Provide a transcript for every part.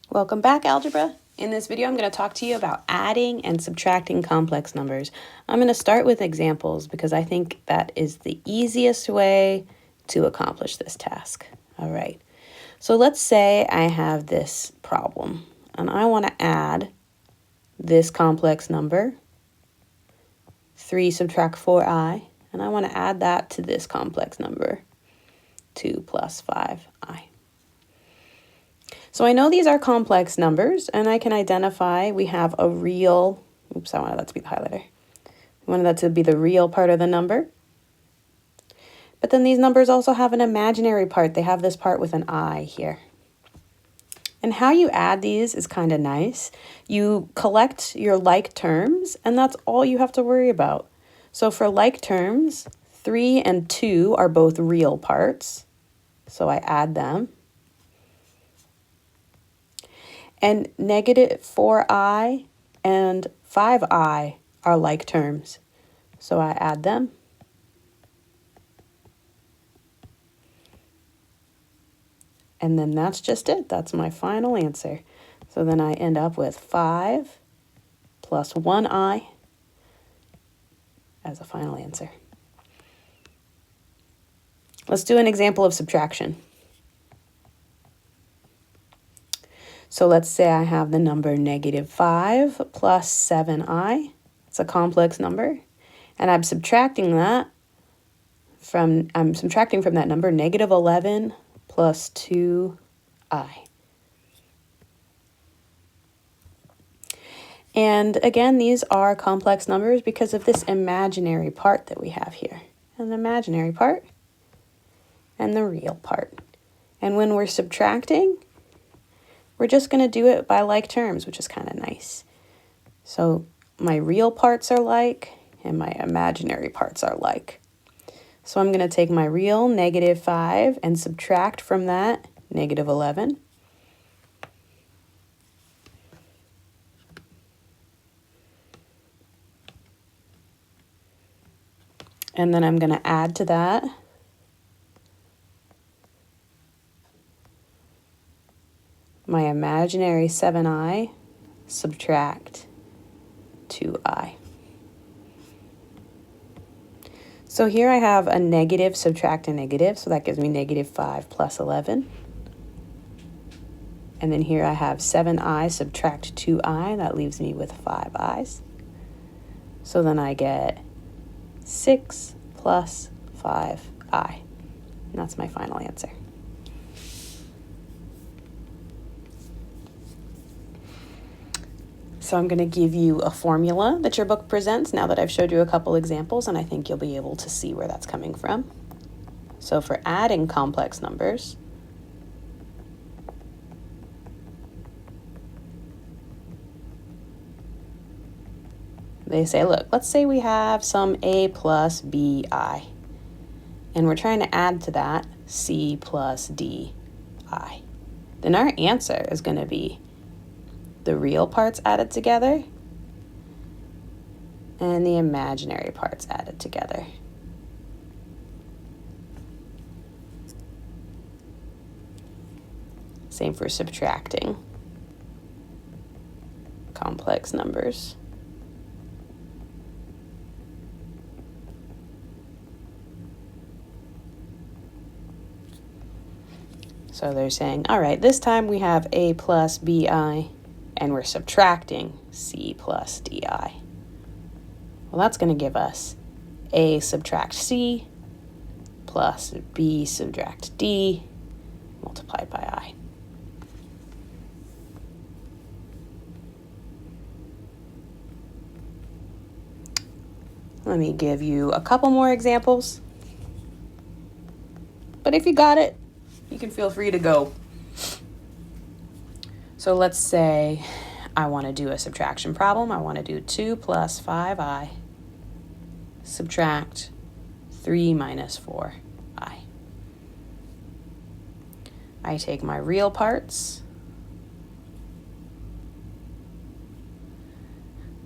Welcome back, Algebra. In this video, I'm going to talk to you about adding and subtracting complex numbers. I'm going to start with examples because I think that is the easiest way to accomplish this task. All right, so let's say I have this problem and I want to add this complex number, 3 subtract 4i, and I want to add that to this complex number, 2 plus 5i. So I know these are complex numbers, and I can identify we have a real, oops, I wanted that to be the highlighter. I wanted that to be the real part of the number. But then these numbers also have an imaginary part. They have this part with an I here. And how you add these is kind of nice. You collect your like terms, and that's all you have to worry about. So for like terms, 3 and 2 are both real parts, so I add them. And negative 4i and 5i are like terms, so I add them. And then that's just it. That's my final answer. So then I end up with 5 plus 1i as a final answer. Let's do an example of subtraction. So let's say I have the number negative 5 plus 7i. It's a complex number. And I'm subtracting from that number negative 11 plus 2i. And again, these are complex numbers because of this imaginary part that we have here. An imaginary part and the real part. And when we're subtracting, we're just going to do it by like terms, which is kind of nice. So my real parts are like, and my imaginary parts are like. So I'm going to take my real negative 5 and subtract from that negative 11. And then I'm going to add to that my imaginary 7i, subtract 2i. So here I have a negative subtract a negative, so that gives me negative 5 plus 11. And then here I have 7i subtract 2i, that leaves me with 5i's. So then I get 6 plus 5i, and that's my final answer. So I'm going to give you a formula that your book presents now that I've showed you a couple examples, and I think you'll be able to see where that's coming from. So for adding complex numbers, they say, look, let's say we have some a plus bi, and we're trying to add to that c plus di. Then our answer is going to be the real parts added together and the imaginary parts added together. Same for subtracting complex numbers. So they're saying, all right, this time we have a plus bi, and we're subtracting c plus di. Well, that's going to give us a subtract c plus b subtract d multiplied by I. Let me give you a couple more examples. But if you got it, you can feel free to go. So let's say I want to do a subtraction problem. I want to do 2 plus 5i subtract 3 minus 4i. I take my real parts.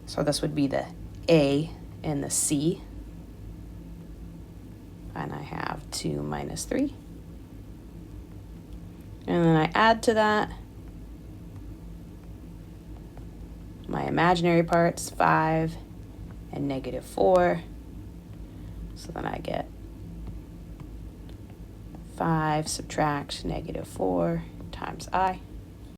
So this would be the a and the c. And I have 2 minus 3. And then I add to that imaginary parts, 5 and negative 4. So then I get 5 subtract negative 4 times I.